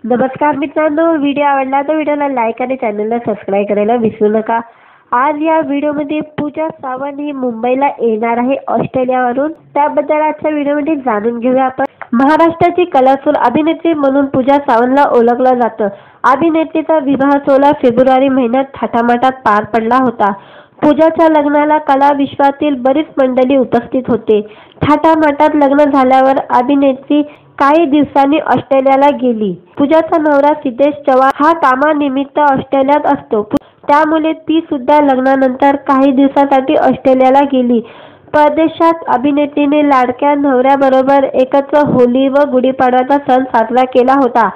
नमस्कार मित्रांनो, व्हिडिओ आवडला तर व्हिडिओला लाईक आणि चॅनलला सबस्क्राईब करायला विसरू नका। आज या व्हिडिओमध्ये पूजा सावंत ही मुंबईला येणार आहे ऑस्ट्रेलियावरून। त्याबद्दल आजच्या व्हिडिओमध्ये जाणून घेऊया आपण। महाराष्ट्राची कलासूर अभिनेत्री म्हणून पूजा सावंतला ओळखलं जातं। अभिनेत्रीचा विवाह 16 फेब्रुवारी महिन्यात थाटामाटात पार पडला होता। पूजाच्या लग्नाला कला विश्वातील बरीच मंडळी उपस्थित होते। थाटामाटात लग्न झाल्यावर अभिनेत्री काही दिवसांनी ऑस्ट्रेलियाला गेली। पूजाचा नवरा सिद्धेश चव्हाण हा कामानिमित्त ऑस्ट्रेलियात असतो, त्यामुळे ती सुद्धा लग्नानंतर काही दिवसांसाठी ऑस्ट्रेलियाला गेली। परदेशात अभिनेत्रीने लाडक्या नवऱ्याबरोबर एकत्र होली व गुढीपाडव्याचा सण साजरा केला होता।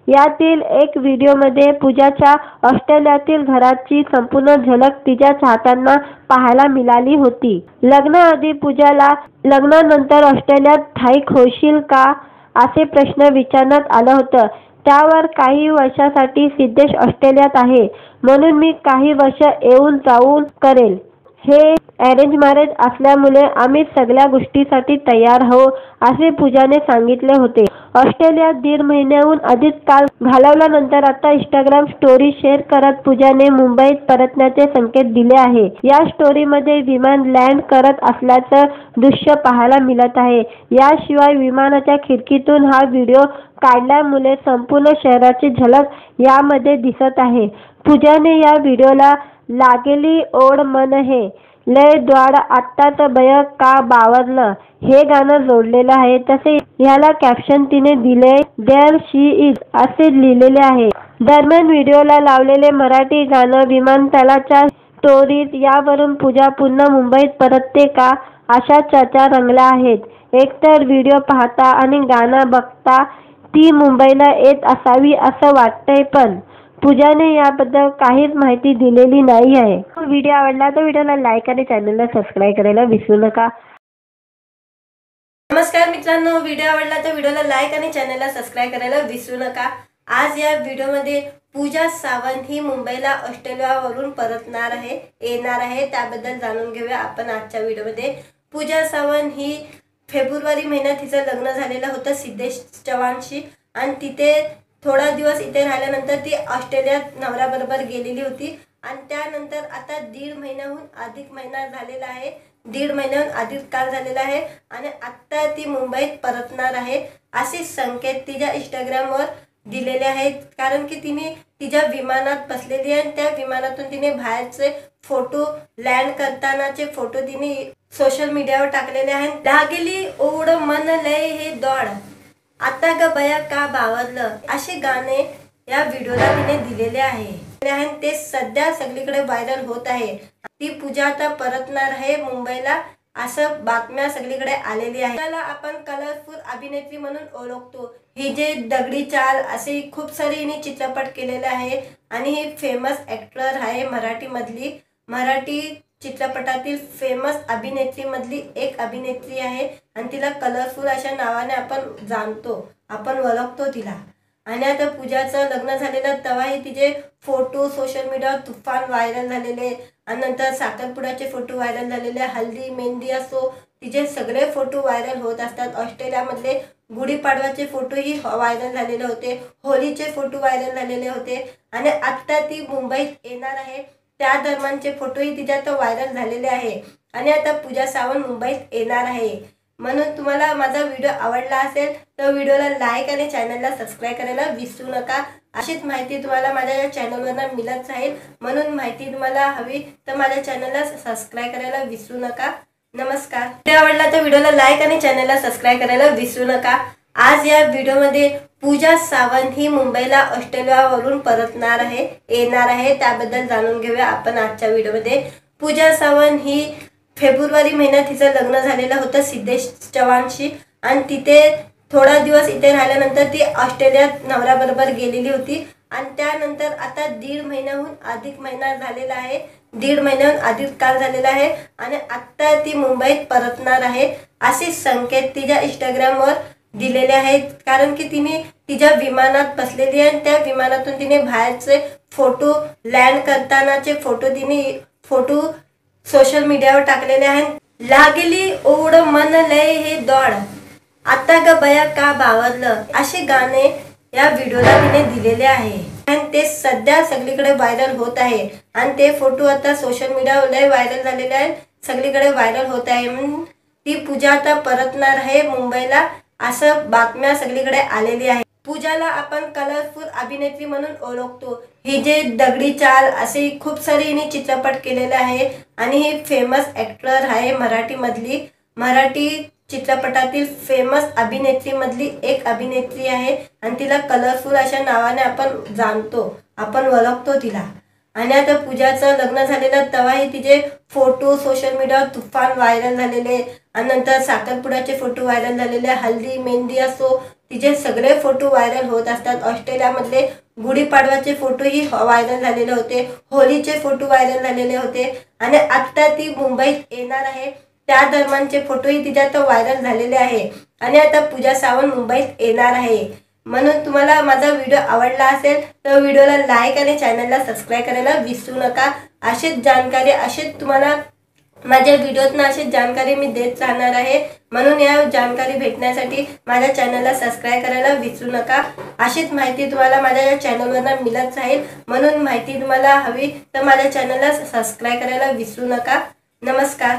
यातील एक व्हिडिओमध्ये पूजाच्या ऑस्ट्रेलियातील घराची संपूर्ण झलक तिच्या चाहत्यांना पाहायला मिळाली होती। लग्नाआधी पूजाला लग्नानंतर ऑस्ट्रेलियात स्थायिक होशील का असे प्रश्न विचारण्यात आलं होतं। त्यावर काही वर्षांसाठी सिद्धेश ऑस्ट्रेलियात आहे, म्हणून मी काही वर्ष येऊन जाऊन करेल। हे अरेंज मॅरेज असल्यामुळे आम्ही सगळ्या गोष्टींसाठी तयार आहोत, असे पूजाने सांगितले होते। ऑस्ट्रेलियात 1.5 महिन्याहून अधिक काळ घालवल्यानंतर आता इंस्टाग्राम स्टोरी शेअर करत पूजाने मुंबईत परतण्याचे संकेत दिले आहे। या स्टोरीमध्ये विमान लँड करत असल्याचं दृश्य पाहायला मिळत आहे। याशिवाय विमानाच्या खिडकीतून हा व्हिडिओ काढल्यामुळे संपूर्ण शहराची झलक यामध्ये दिसत आहे। पूजाने या व्हिडिओला लागली ओढ मन हे लय द्वाड आत्ताच बय का बावरलं हे गाणं जोडलेलं आहे। तसे याला कॅप्शन तिने दिले देअर शी इज असे लिहिलेले आहे। दरम्यान व्हिडिओला लावलेले मराठी गाणं विमानतळाच्या स्टोरीज यावरून पूजा पुन्हा मुंबईत परतते का अशा चर्चा रंगल्या आहेत। एकतर व्हिडिओ पाहता आणि गाणं बघता ती मुंबईला येत असावी असं वाटतंय, पण पूजाने याबद्दल काहीच माहिती दिलेली नाही आहे। व्हिडिओ आवडला तर व्हिडिओला लाईक आणि चॅनलला सबस्क्राईब करायला विसरू नका। नमस्कार मित्रांनो, व्हिडिओ आवडला तर व्हिडिओला लाईक आणि चॅनलला सबस्क्राईब करायला विसरू नका। आज या व्हिडिओमध्ये पूजा सावंत ही मुंबईला ऑस्ट्रेलियावरून परतणार आहे, येणार आहे, त्याबद्दल जाणून घेऊया आपण आजच्या व्हिडिओमध्ये। पूजा सावंत ही फेब्रुवारी महिन्यात तिचं लग्न झालेलं होतं सिद्धेश चव्हाणशी आणि तिथे थोडा दिवस इथे राहिल्यानंतर ती ऑस्ट्रेलियात नवऱ्याबरोबर गेलेली होती आणि त्यानंतर आता 1.5 महिन्याहून अधिक महिना झालेला आहे, 1.5 महिन्याहून अधिक काळ झालेला आहे आणि आता ती मुंबईत परतणार आहे असे संकेत तिच्या इंस्टाग्रामवर दिलेले आहेत। कारण की तिने तिच्या विमानात बसलेली आहे आणि त्या विमानातून तिने बाहेरचे फोटो लँड करतानाचे फोटो तिने सोशल मीडियावर टाकलेले आहेत। लागली ओढ मन लय हे दौड आता ग बया का बावरलं असे गाणे या व्हिडिओला तिने दिलेले आहे। ते सध्या सगळीकडे व्हायरल होत आहे। ती पूजा आता परतणार आहे मुंबईला असं बातम्या सगळीकडे आलेली आहे। त्याला आपण कलरफुल अभिनेत्री म्हणून ओळखतो। ही जे दगडी चाल असे खूप सारे हिने चित्रपट केलेले आहे आणि ही फेमस ॲक्टर आहे मराठी चित्रपटातील फेमस अभिनेत्री मधली एक अभिनेत्री आहे आणि तिला कलरफुल अशा नावाने आपण जाणतो, आपण ओळखतो तिला। आणि आता पूजाचं लग्न झालेलं तेव्हाही तिचे फोटो सोशल मीडियावर तुफान व्हायरल झालेले आणि नंतर साखरपुड्याचे फोटो व्हायरल झालेले, हल्दी मेहंदी असो तिचे सगळे फोटो व्हायरल होत असतात। ऑस्ट्रेलियामधले गुढीपाडव्याचे फोटोही व्हायरल झालेले होते, होळीचे फोटो व्हायरल झालेले होते आणि आता ती मुंबईत येणार आहे, त्या दरम्यानचे फोटोही तिच्यात व्हायरल झालेले आहे आणि आता पूजा सावंत मुंबईत येणार आहे। म्हणून तुम्हाला माझा व्हिडिओ आवडला असेल तर व्हिडिओला लाईक आणि चॅनलला सबस्क्राईब करायला विसरू नका। अशीच माहिती तुम्हाला माझ्या या चॅनलवरून मिळत राहील, म्हणून माहिती तुम्हाला हवी तर माझ्या चॅनलला सबस्क्राईब करायला विसरू नका। नमस्कार। व्हिडिओ आवडला तर व्हिडिओला लाईक आणि चॅनलला सबस्क्राईब करायला विसरू नका। आज या व्हिडिओमध्ये पूजा सावंत ही मुंबईला ऑस्ट्रेलियावरून परतणार आहे, येणार आहे, त्याबद्दल जाणून घेऊया आपण आजच्या व्हिडिओमध्ये। पूजा सावंत ही फेब्रुवारी महिन्यात तिचं लग्न झालेलं होतं सिद्धेश चव्हाणशी आणि तिथे थोडा दिवस इथे राहिल्यानंतर ती ऑस्ट्रेलियात नवऱ्याबरोबर गेलेली होती आणि त्यानंतर आता 1.5 महिन्याहून अधिक महिना झालेला आहे, 1.5 महिन्याहून अधिक काळ झालेला आहे आणि आता ती मुंबईत परतणार आहे असे संकेत तिच्या इंस्टाग्रामवर दिलेले आहेत। कारण की तिने तिच्या विमानात बसलेली आहे आणि त्या विमानातून तिने बाहेरचे फोटो लँड करतानाचे फोटो सोशल मीडियावर टाकलेले आहेत। लागली ओढ मन लय हे दौड आता ग बया का बावरलं असे गाणे या व्हिडिओला तिने दिलेले आहे आणि ते सध्या सगळीकडे व्हायरल होत आहे आणि ते फोटो आता सोशल मीडियावर लय व्हायरल झालेले आहेत, सगळीकडे व्हायरल होत आहे. म्हणून ती पूजा आता परतणार आहे मुंबईला असं बातम्या सगळीकडे आलेली आहे. पूजाला आपण कलरफुल अभिनेत्री म्हणून ओळखतो. ही जे दगडी चाल असे खूप सारे हिने चित्रपट केलेले आहे आणि ही फेमस ॲक्टर आहे मराठी चित्रपटातील फेमस अभिनेत्रीमधली एक अभिनेत्री आहे आणि तिला कलरफुल अशा नावाने आपण जाणतो, आपण ओळखतो तिला. आणि आता पूजाचं लग्न झालेलं तेव्हाही तिचे फोटो सोशल मीडियावर तुफान व्हायरल झालेले आणि नंतर साखरपुड्याचे फोटो व्हायरल झालेले, हल्दी मेहंदी असो तिचे सगळे फोटो व्हायरल होत असतात. ऑस्ट्रेलियामधले गुढीपाडवाचे फोटोही व्हायरल झालेले होते, होळीचे फोटो व्हायरल झालेले होते आणि आत्ता ती मुंबईत येणार आहे त्या दरम्यानचे फोटोही तिच्यात व्हायरल झालेले आहे आणि आता पूजा सावंत मुंबईत येणार आहे. म्हणून तुम्हाला माझा व्हिडिओ आवडला असेल तर व्हिडिओला लाईक आणि चॅनलला सबस्क्राईब करायला विसरू नका. असेच तुम्हाला माझ्या व्हिडिओतनं अशीच जानकारी मी देत राहणार आहे. म्हणून या जानकारी भेटण्यासाठी माझ्या चॅनलला सबस्क्राईब करायला विसरू नका. अशीच माहिती तुम्हाला माझ्या चॅनलवरनं मिळत राहील. म्हणून माहिती तुम्हाला हवी तर माझ्या चॅनलला सबस्क्राईब करायला विसरू नका. नमस्कार.